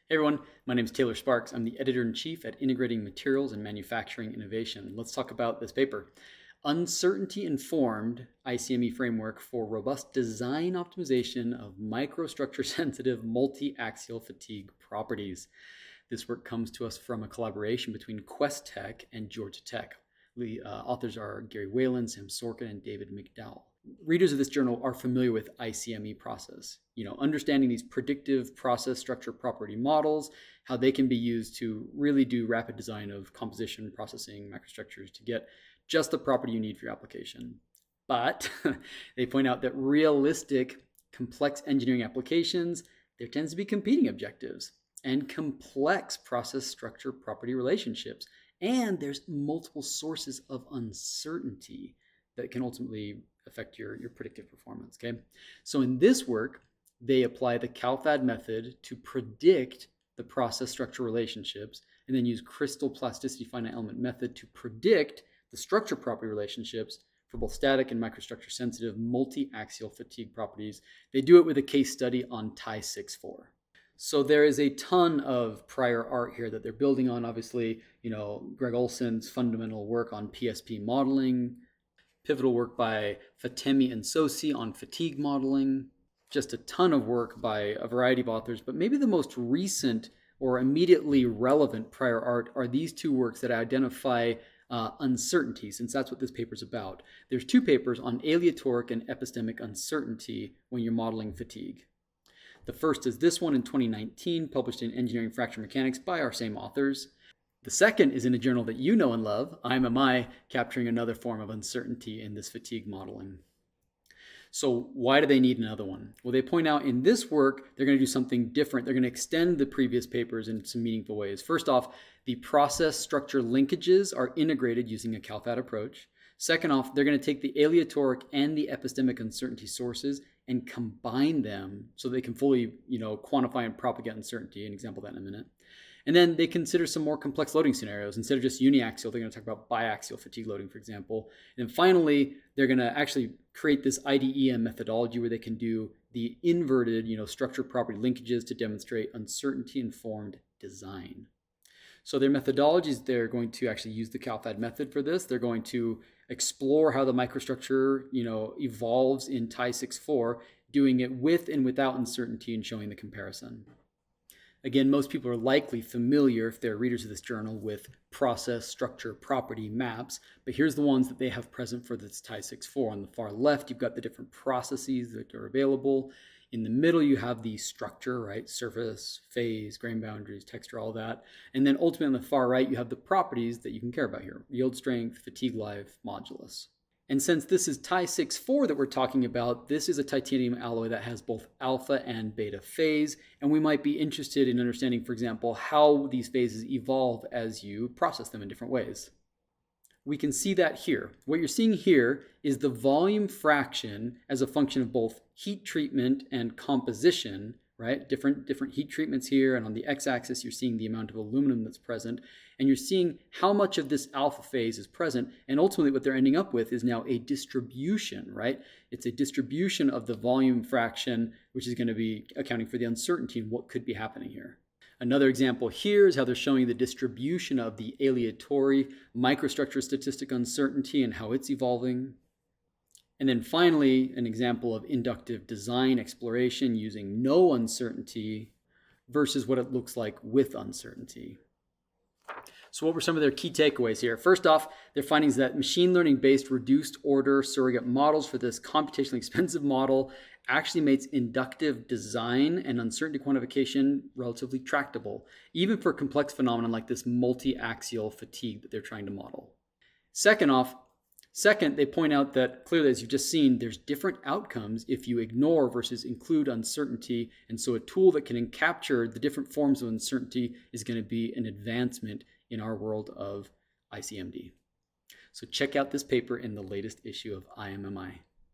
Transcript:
Hey everyone, my name is Taylor Sparks. I'm the editor-in-chief at Integrating Materials and Manufacturing Innovation. Let's talk about this paper. Uncertainty-informed ICME framework for robust design optimization of microstructure-sensitive multi-axial fatigue properties. This work comes to us from a collaboration between QuesTek and Georgia Tech. The authors are Gary Whalen, Sam Sorkin, and David McDowell. Readers of this journal are familiar with ICME process. Understanding these predictive process structure property models, how they can be used to really do rapid design of composition, processing, microstructures to get just the property you need for your application. But they point out that realistic, complex engineering applications, there tends to be competing objectives and complex process structure property relationships. And there's multiple sources of uncertainty that can ultimately affect your predictive performance, okay? So in this work, they apply the CALPHAD method to predict the process structure relationships and then use crystal plasticity finite element method to predict the structure property relationships for both static and microstructure sensitive multi-axial fatigue properties. They do it with a case study on Ti64. So there is a ton of prior art here that they're building on. Obviously, Greg Olson's fundamental work on PSP modeling, pivotal work by Fatemi and Sosi on fatigue modeling, just a ton of work by a variety of authors, but maybe the most recent or immediately relevant prior art are these two works that identify uncertainty, since that's what this paper is about. There's two papers on aleatoric and epistemic uncertainty when you're modeling fatigue. The first is this one in 2019, published in Engineering Fracture Mechanics by our same authors. The second is in a journal that you know and love, ICME, capturing another form of uncertainty in this fatigue modeling. So why do they need another one? Well, they point out in this work, they're going to do something different. They're going to extend the previous papers in some meaningful ways. First off, the process structure linkages are integrated using a CALPHAD approach. Second off, they're going to take the aleatoric and the epistemic uncertainty sources and combine them so they can fully, quantify and propagate uncertainty. An example of that in a minute. And then they consider some more complex loading scenarios. Instead of just uniaxial, they're going to talk about biaxial fatigue loading, for example. And then finally, they're going to actually create this IDEM methodology where they can do the inverted, structure property linkages to demonstrate uncertainty-informed design. So their methodologies, they're going to actually use the CALPHAD method for this. They're going to explore how the microstructure, evolves in Ti64, doing it with and without uncertainty and showing the comparison. Again, most people are likely familiar, if they're readers of this journal, with process, structure, property maps, but here's the ones that they have present for this Ti64. On the far left, you've got the different processes that are available. In the middle, you have the structure, right? Surface, phase, grain boundaries, texture, all that. And then ultimately on the far right, you have the properties that you can care about here: yield strength, fatigue life, modulus. And since this is Ti64 that we're talking about, this is a titanium alloy that has both alpha and beta phase, and we might be interested in understanding, for example, how these phases evolve as you process them in different ways. We can see that here. What you're seeing here is the volume fraction as a function of both heat treatment and composition, right? Different heat treatments here, and on the x-axis you're seeing the amount of aluminum that's present, and you're seeing how much of this alpha phase is present, and ultimately what they're ending up with is now a distribution, right? It's a distribution of the volume fraction, which is going to be accounting for the uncertainty in what could be happening here. Another example here is how they're showing the distribution of the aleatory microstructure statistic uncertainty and how it's evolving. And then finally, an example of inductive design exploration using no uncertainty versus what it looks like with uncertainty. So what were some of their key takeaways here? First off, their findings that machine learning-based reduced order surrogate models for this computationally expensive model actually makes inductive design and uncertainty quantification relatively tractable, even for complex phenomena like this multi-axial fatigue that they're trying to model. Second, they point out that clearly, as you've just seen, there's different outcomes if you ignore versus include uncertainty. And so a tool that can capture the different forms of uncertainty is going to be an advancement in our world of ICMD. So check out this paper in the latest issue of ICME.